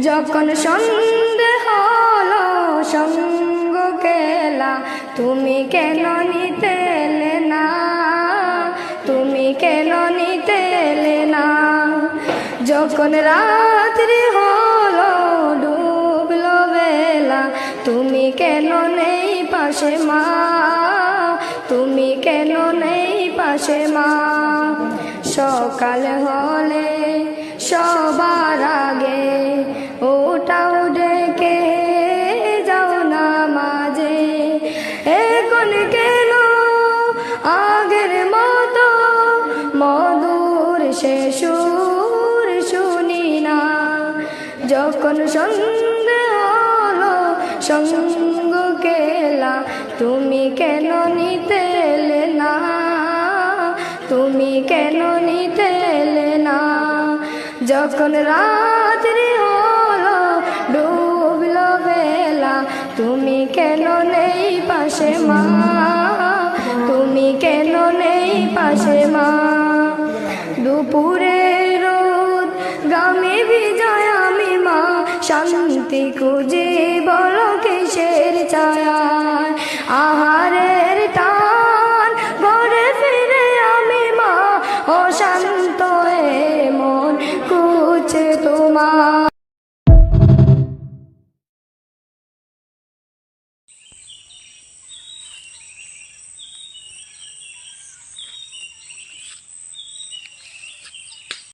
যখন সন্ধে হলো সঙ্গ কেলা, তুমি কেন নিতে এলে না, তুমি কেন নিতে এলে না। যখন রাত্রি হলো ডুবলো বেলা, তুমি কেন নেই পাশে মা, তুমি কেন নেই পাশে মা। সকাল হলে সবার আগে ওটাও ডেকে যাও না মাঝে, এখন কেন আগের মতো মধুর সে সুর শুনি না। যখন সন্ধে হলো সঙ্গ কেলা, তুমি কেন নিতে এলে না, তুমি কেন নিতে এলে না। যখন রাত্রি হলো ডুবলো বেলা, তুমি কেন নেই পাশে মা, তুমি কেন নেই পাশে মা। দুপুরে রোদ গামে ভিজায় আমি মা, শান্তি খুঁজে বলো কিসের ছায়ায়। আহারে